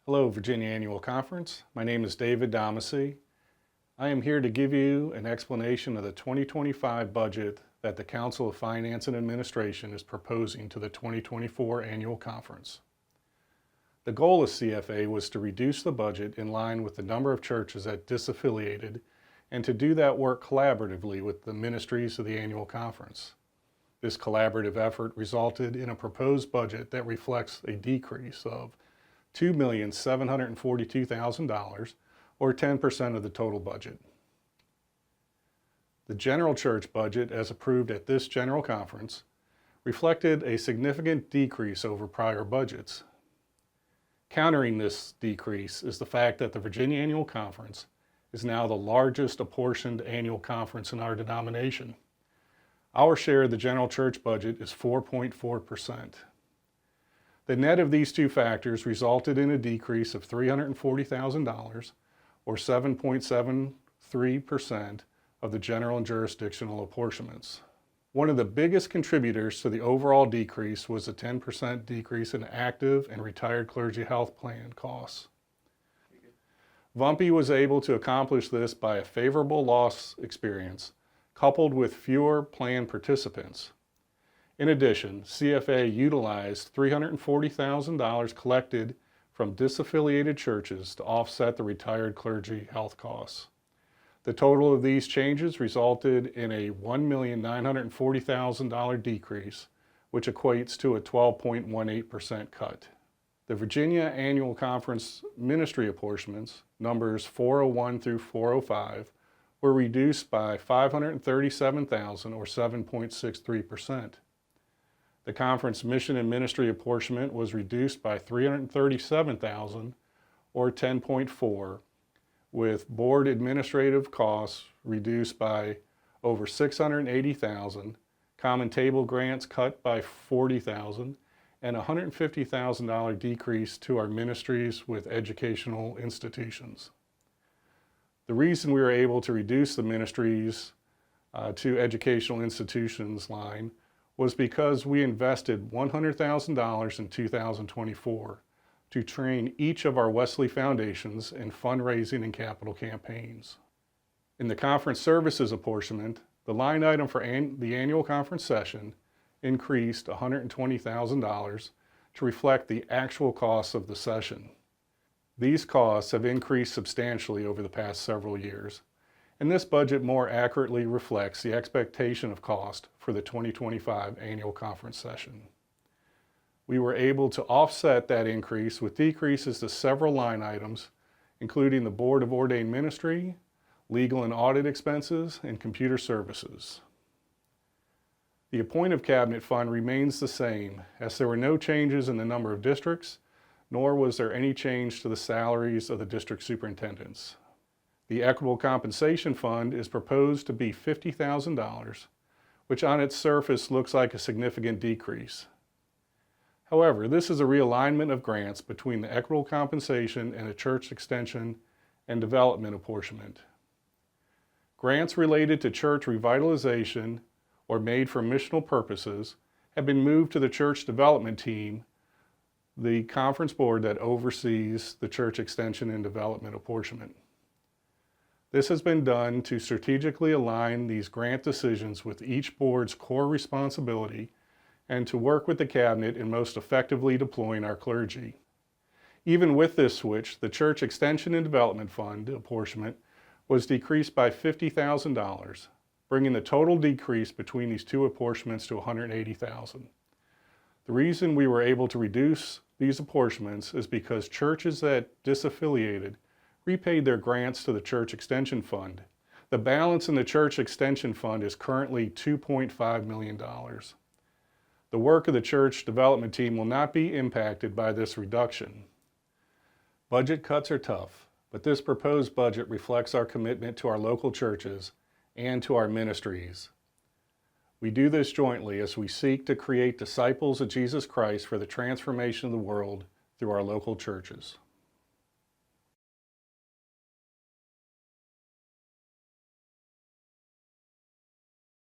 Hello, Virginia Annual Conference. My name is David Domacy. I am here to give you an explanation of the 2025 budget that the Council of Finance and Administration is proposing to the 2024 Annual Conference. The goal of CFA was to reduce the budget in line with the number of churches that disaffiliated and to do that work collaboratively with the ministries of the Annual Conference. This collaborative effort resulted in a proposed budget that reflects a decrease of $2,742,000, or 10% of the total budget. The general church budget, as approved at this General Conference, reflected a significant decrease over prior budgets. Countering this decrease is the fact that the Virginia Annual Conference is now the largest apportioned annual conference in our denomination. Our share of the general church budget is 4.4%. The net of these two factors resulted in a decrease of $340,000, or 7.73% of the general and jurisdictional apportionments. One of the biggest contributors to the overall decrease was a 10% decrease in active and retired clergy health plan costs. VMPE was able to accomplish this by a favorable loss experience coupled with fewer plan participants. In addition, CFA utilized $340,000 collected from disaffiliated churches to offset the retired clergy health costs. The total of these changes resulted in a $1,940,000 decrease, which equates to a 12.18% cut. The Virginia Annual Conference ministry apportionments, numbers 401 through 405, were reduced by $537,000, or 7.63%. The conference mission and ministry apportionment was reduced by $337,000, or 10.4%, with board administrative costs reduced by over $680,000, common table grants cut by $40,000, and a $150,000 decrease to our ministries with educational institutions. The reason we were able to reduce the ministries to educational institutions line was because we invested $100,000 in 2024 to train each of our Wesley foundations in fundraising and capital campaigns. In the conference services apportionment, the line item for the annual conference session increased $120,000 to reflect the actual costs of the session. These costs have increased substantially over the past several years, and this budget more accurately reflects the expectation of cost for the 2025 annual conference session. We were able to offset that increase with decreases to several line items, including the Board of Ordained Ministry, legal and audit expenses, and computer services. The appointed cabinet fund remains the same, as there were no changes in the number of districts, nor was there any change to the salaries of the district superintendents. The Equitable Compensation Fund is proposed to be $50,000, which on its surface looks like a significant decrease. However, this is a realignment of grants between the Equitable Compensation and the Church Extension and Development apportionment. Grants related to church revitalization or made for missional purposes have been moved to the Church Development Team, the conference board that oversees the Church Extension and Development apportionment. This has been done to strategically align these grant decisions with each board's core responsibility and to work with the cabinet in most effectively deploying our clergy. Even with this switch, the Church Extension and Development Fund apportionment was decreased by $50,000, bringing the total decrease between these two apportionments to $180,000. The reason we were able to reduce these apportionments is because churches that disaffiliated repaid their grants to the Church Extension Fund. The balance in the Church Extension Fund is currently $2.5 million. The work of the Church Development Team will not be impacted by this reduction. Budget cuts are tough, but this proposed budget reflects our commitment to our local churches and to our ministries. We do this jointly as we seek to create disciples of Jesus Christ for the transformation of the world through our local churches.